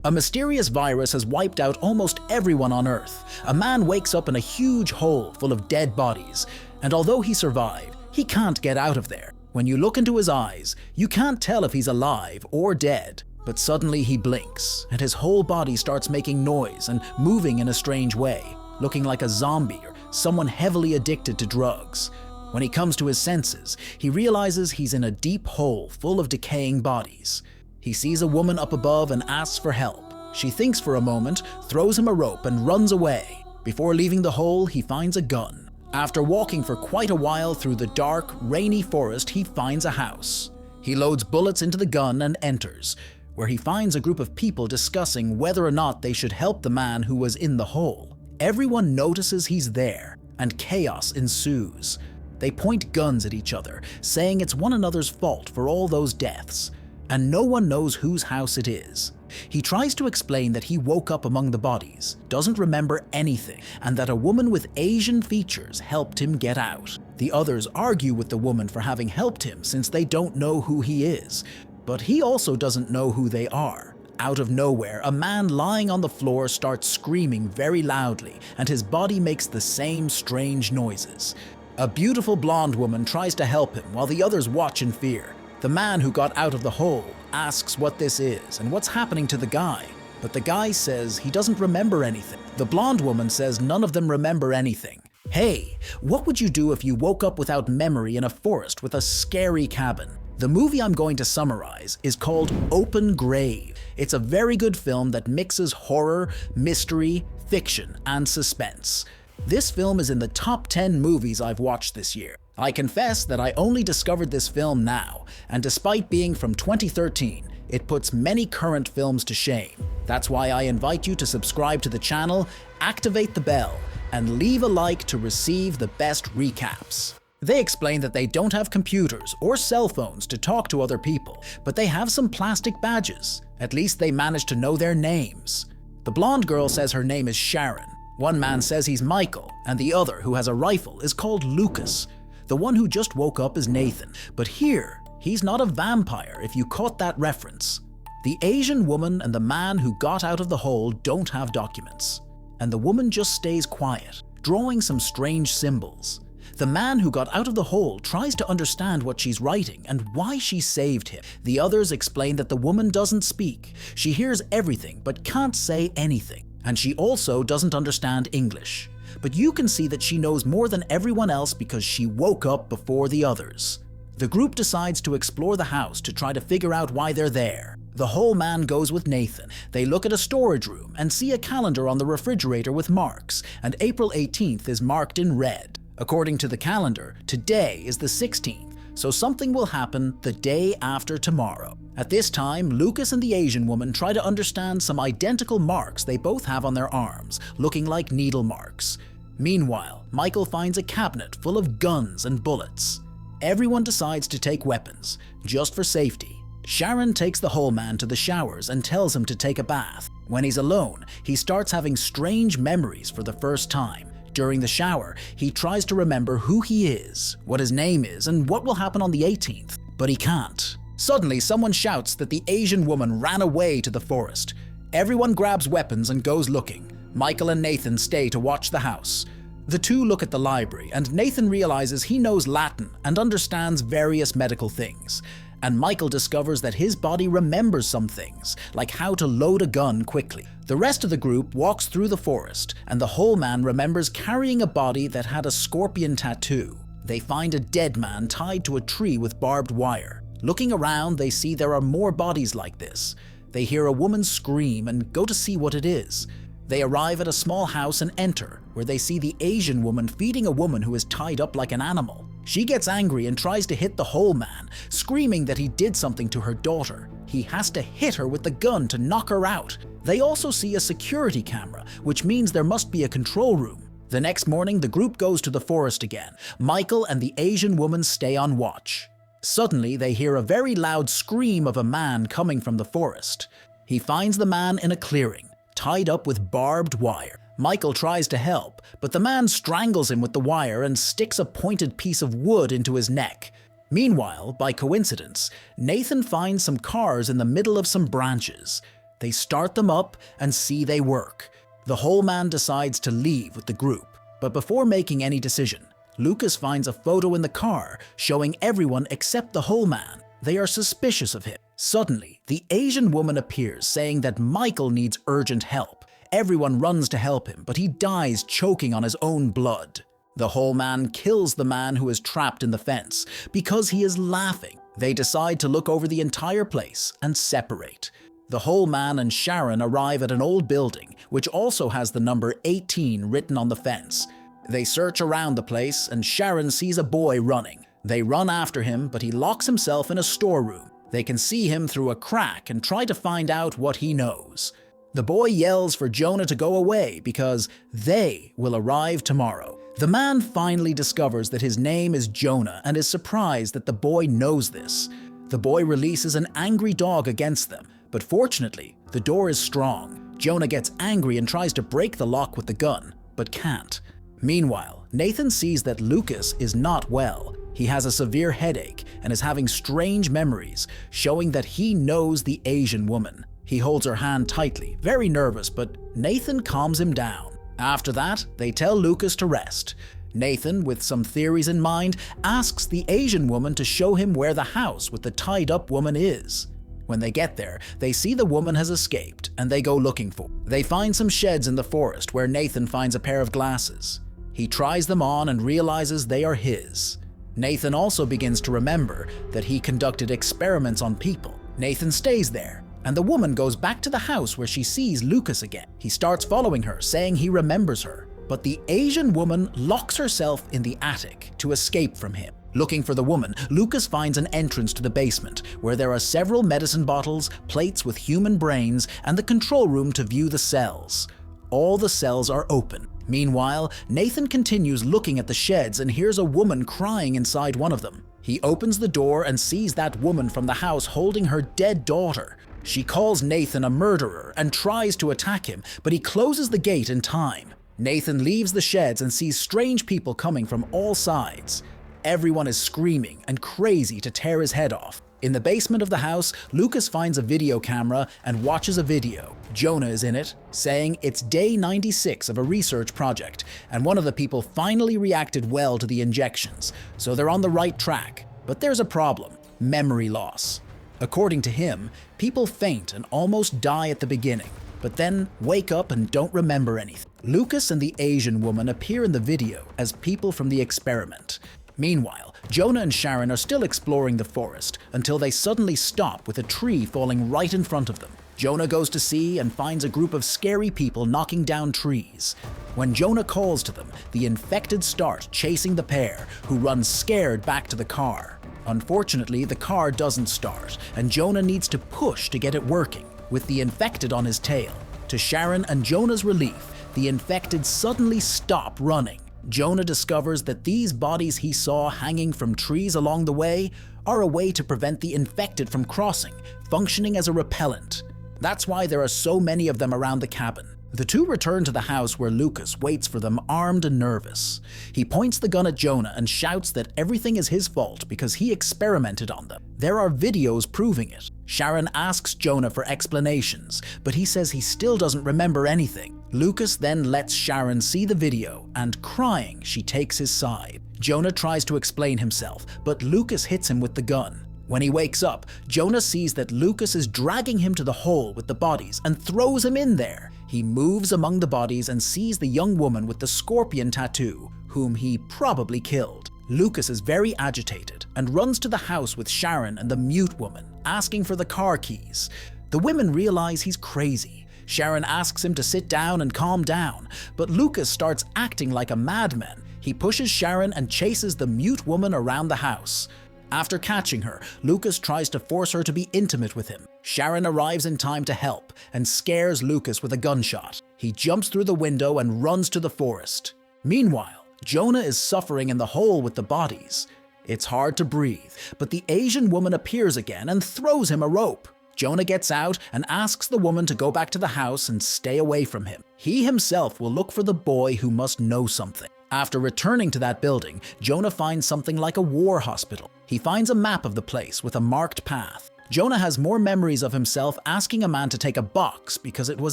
A mysterious virus has wiped out almost everyone on Earth. A man wakes up in a huge hole full of dead bodies, and although he survived, he can't get out of there. When you look into his eyes, you can't tell if he's alive or dead. But suddenly he blinks, and his whole body starts making noise and moving in a strange way, looking like a zombie or someone heavily addicted to drugs. When he comes to his senses, he realizes he's in a deep hole full of decaying bodies. He sees a woman up above and asks for help. She thinks for a moment, throws him a rope and runs away. Before leaving the hole, he finds a gun. After walking for quite a while through the dark, rainy forest, he finds a house. He loads bullets into the gun and enters, where he finds a group of people discussing whether or not they should help the man who was in the hole. Everyone notices he's there, and chaos ensues. They point guns at each other, saying it's one another's fault for all those deaths, and no one knows whose house it is. He tries to explain that he woke up among the bodies, doesn't remember anything, and that a woman with Asian features helped him get out. The others argue with the woman for having helped him since they don't know who he is, but he also doesn't know who they are. Out of nowhere, a man lying on the floor starts screaming very loudly, and his body makes the same strange noises. A beautiful blonde woman tries to help him while the others watch in fear. The man who got out of the hole asks what this is and what's happening to the guy, but the guy says he doesn't remember anything. The blonde woman says none of them remember anything. Hey, what would you do if you woke up without memory in a forest with a scary cabin? The movie I'm going to summarize is called Op3n Gr4v3. It's a very good film that mixes horror, mystery, fiction, and suspense. This film is in the top 10 movies I've watched this year. I confess that I only discovered this film now, and despite being from 2013, it puts many current films to shame. That's why I invite you to subscribe to the channel, activate the bell, and leave a like to receive the best recaps. They explain that they don't have computers or cell phones to talk to other people, but they have some plastic badges. At least they managed to know their names. The blonde girl says her name is Sharon. One man says he's Michael, and the other, who has a rifle, is called Lucas. The one who just woke up is Nathan, but here, he's not a vampire if you caught that reference. The Asian woman and the man who got out of the hole don't have documents, and the woman just stays quiet, drawing some strange symbols. The man who got out of the hole tries to understand what she's writing and why she saved him. The others explain that the woman doesn't speak. She hears everything but can't say anything, and she also doesn't understand English. But you can see that she knows more than everyone else because she woke up before the others. The group decides to explore the house to try to figure out why they're there. The whole man goes with Nathan. They look at a storage room and see a calendar on the refrigerator with marks, and April 18th is marked in red. According to the calendar, today is the 16th, so something will happen the day after tomorrow. At this time, Lucas and the Asian woman try to understand some identical marks they both have on their arms, looking like needle marks. Meanwhile, Michael finds a cabinet full of guns and bullets. Everyone decides to take weapons, just for safety. Sharon takes the whole man to the showers and tells him to take a bath. When he's alone, he starts having strange memories for the first time. During the shower, he tries to remember who he is, what his name is, and what will happen on the 18th, but he can't. Suddenly, someone shouts that the Asian woman ran away to the forest. Everyone grabs weapons and goes looking. Michael and Nathan stay to watch the house. The two look at the library, and Nathan realizes he knows Latin and understands various medical things. And Michael discovers that his body remembers some things, like how to load a gun quickly. The rest of the group walks through the forest, and the whole man remembers carrying a body that had a scorpion tattoo. They find a dead man tied to a tree with barbed wire. Looking around, they see there are more bodies like this. They hear a woman scream and go to see what it is. They arrive at a small house and enter, where they see the Asian woman feeding a woman who is tied up like an animal. She gets angry and tries to hit the whole man, screaming that he did something to her daughter. He has to hit her with the gun to knock her out. They also see a security camera, which means there must be a control room. The next morning, the group goes to the forest again. Michael and the Asian woman stay on watch. Suddenly, they hear a very loud scream of a man coming from the forest. He finds the man in a clearing, tied up with barbed wire. Michael tries to help, but the man strangles him with the wire and sticks a pointed piece of wood into his neck. Meanwhile, by coincidence, Nathan finds some cars in the middle of some branches. They start them up and see they work. The whole man decides to leave with the group, but before making any decision, Lucas finds a photo in the car showing everyone except the whole man. They are suspicious of him. Suddenly, the Asian woman appears saying that Michael needs urgent help. Everyone runs to help him, but he dies choking on his own blood. The whole man kills the man who is trapped in the fence because he is laughing. They decide to look over the entire place and separate. The whole man and Sharon arrive at an old building, which also has the number 18 written on the fence. They search around the place and Sharon sees a boy running. They run after him, but he locks himself in a storeroom. They can see him through a crack and try to find out what he knows. The boy yells for Jonah to go away because they will arrive tomorrow. The man finally discovers that his name is Jonah and is surprised that the boy knows this. The boy releases an angry dog against them, but fortunately, the door is strong. Jonah gets angry and tries to break the lock with the gun, but can't. Meanwhile, Nathan sees that Lucas is not well. He has a severe headache and is having strange memories, showing that he knows the Asian woman. He holds her hand tightly, very nervous, but Nathan calms him down. After that, they tell Lucas to rest. Nathan, with some theories in mind, asks the Asian woman to show him where the house with the tied-up woman is. When they get there, they see the woman has escaped, and they go looking for her. They find some sheds in the forest where Nathan finds a pair of glasses. He tries them on and realizes they are his. Nathan also begins to remember that he conducted experiments on people. Nathan stays there, and the woman goes back to the house where she sees Lucas again. He starts following her, saying he remembers her, but the Asian woman locks herself in the attic to escape from him. Looking for the woman, Lucas finds an entrance to the basement, where there are several medicine bottles, plates with human brains, and the control room to view the cells. All the cells are open. Meanwhile, Nathan continues looking at the sheds and hears a woman crying inside one of them. He opens the door and sees that woman from the house holding her dead daughter. She calls Nathan a murderer and tries to attack him, but he closes the gate in time. Nathan leaves the sheds and sees strange people coming from all sides. Everyone is screaming and crazy to tear his head off. In the basement of the house, Lucas finds a video camera and watches a video. Jonah is in it, saying it's day 96 of a research project, and one of the people finally reacted well to the injections, so they're on the right track. But there's a problem: memory loss. According to him, people faint and almost die at the beginning, but then wake up and don't remember anything. Lucas and the Asian woman appear in the video as people from the experiment. Meanwhile, Jonah and Sharon are still exploring the forest until they suddenly stop with a tree falling right in front of them. Jonah goes to see and finds a group of scary people knocking down trees. When Jonah calls to them, the infected start chasing the pair, who run scared back to the car. Unfortunately, the car doesn't start, and Jonah needs to push to get it working, with the infected on his tail. To Sharon and Jonah's relief, the infected suddenly stop running. Jonah discovers that these bodies he saw hanging from trees along the way are a way to prevent the infected from crossing, functioning as a repellent. That's why there are so many of them around the cabin. The two return to the house where Lucas waits for them, armed and nervous. He points the gun at Jonah and shouts that everything is his fault because he experimented on them. There are videos proving it. Sharon asks Jonah for explanations, but he says he still doesn't remember anything. Lucas then lets Sharon see the video, and crying, she takes his side. Jonah tries to explain himself, but Lucas hits him with the gun. When he wakes up, Jonah sees that Lucas is dragging him to the hole with the bodies and throws him in there. He moves among the bodies and sees the young woman with the scorpion tattoo, whom he probably killed. Lucas is very agitated and runs to the house with Sharon and the mute woman, asking for the car keys. The women realize he's crazy. Sharon asks him to sit down and calm down, but Lucas starts acting like a madman. He pushes Sharon and chases the mute woman around the house. After catching her, Lucas tries to force her to be intimate with him. Sharon arrives in time to help and scares Lucas with a gunshot. He jumps through the window and runs to the forest. Meanwhile, Jonah is suffering in the hole with the bodies. It's hard to breathe, but the Asian woman appears again and throws him a rope. Jonah gets out and asks the woman to go back to the house and stay away from him. He himself will look for the boy who must know something. After returning to that building, Jonah finds something like a war hospital. He finds a map of the place with a marked path. Jonah has more memories of himself asking a man to take a box because it was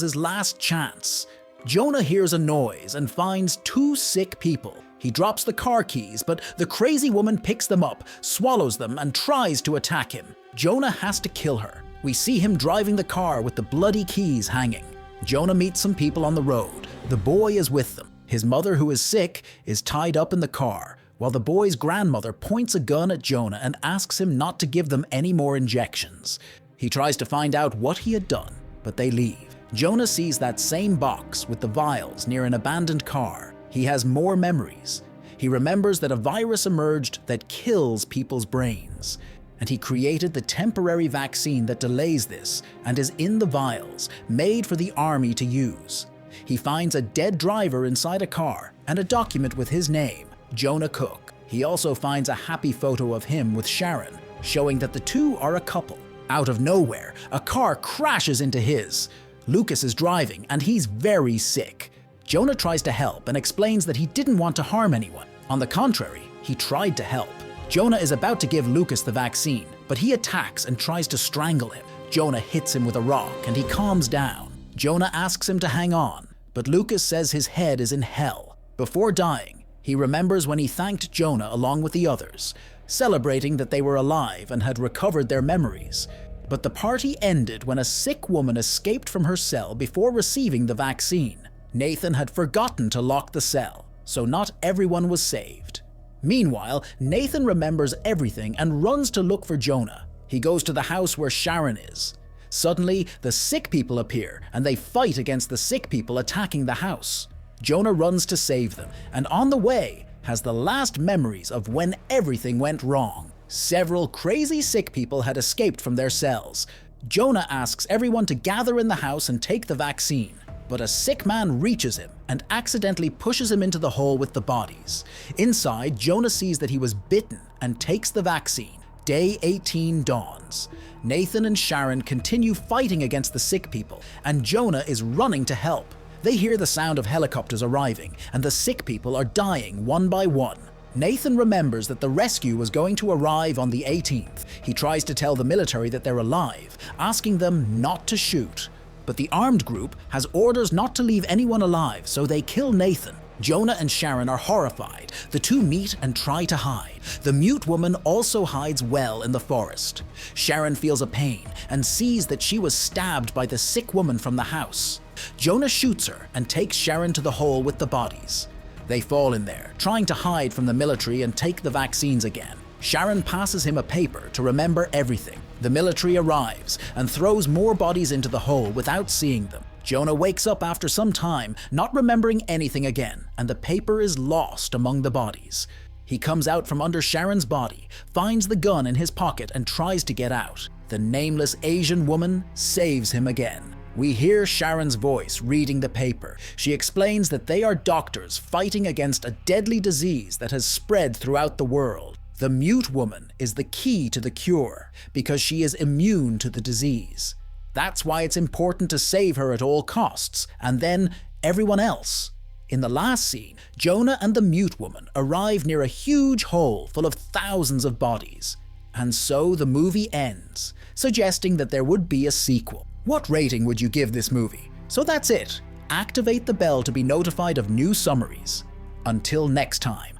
his last chance. Jonah hears a noise and finds two sick people. He drops the car keys, but the crazy woman picks them up, swallows them, and tries to attack him. Jonah has to kill her. We see him driving the car with the bloody keys hanging. Jonah meets some people on the road. The boy is with them. His mother, who is sick, is tied up in the car, while the boy's grandmother points a gun at Jonah and asks him not to give them any more injections. He tries to find out what he had done, but they leave. Jonah sees that same box with the vials near an abandoned car. He has more memories. He remembers that a virus emerged that kills people's brains, and he created the temporary vaccine that delays this and is in the vials, made for the army to use. He finds a dead driver inside a car and a document with his name, Jonah Cook. He also finds a happy photo of him with Sharon, showing that the two are a couple. Out of nowhere, a car crashes into his. Lucas is driving and he's very sick. Jonah tries to help and explains that he didn't want to harm anyone. On the contrary, he tried to help. Jonah is about to give Lucas the vaccine, but he attacks and tries to strangle him. Jonah hits him with a rock and he calms down. Jonah asks him to hang on, but Lucas says his head is in hell. Before dying, he remembers when he thanked Jonah along with the others, celebrating that they were alive and had recovered their memories. But the party ended when a sick woman escaped from her cell before receiving the vaccine. Nathan had forgotten to lock the cell, so not everyone was saved. Meanwhile, Nathan remembers everything and runs to look for Jonah. He goes to the house where Sharon is. Suddenly, the sick people appear and they fight against the sick people attacking the house. Jonah runs to save them, and on the way has the last memories of when everything went wrong. Several crazy sick people had escaped from their cells. Jonah asks everyone to gather in the house and take the vaccine, but a sick man reaches him and accidentally pushes him into the hole with the bodies. Inside, Jonah sees that he was bitten and takes the vaccine. Day 18 dawns. Nathan and Sharon continue fighting against the sick people, and Jonah is running to help. They hear the sound of helicopters arriving, and the sick people are dying one by one. Nathan remembers that the rescue was going to arrive on the 18th. He tries to tell the military that they're alive, asking them not to shoot. But the armed group has orders not to leave anyone alive, so they kill Nathan. Jonah and Sharon are horrified. The two meet and try to hide. The mute woman also hides well in the forest. Sharon feels a pain and sees that she was stabbed by the sick woman from the house. Jonah shoots her and takes Sharon to the hole with the bodies. They fall in there, trying to hide from the military and take the vaccines again. Sharon passes him a paper to remember everything. The military arrives and throws more bodies into the hole without seeing them. Jonah wakes up after some time, not remembering anything again, and the paper is lost among the bodies. He comes out from under Sharon's body, finds the gun in his pocket and tries to get out. The nameless Asian woman saves him again. We hear Sharon's voice reading the paper. She explains that they are doctors fighting against a deadly disease that has spread throughout the world. The mute woman is the key to the cure because she is immune to the disease. That's why it's important to save her at all costs, and then everyone else. In the last scene, Jonah and the mute woman arrive near a huge hole full of thousands of bodies. And so the movie ends, suggesting that there would be a sequel. What rating would you give this movie? So that's it. Activate the bell to be notified of new summaries. Until next time.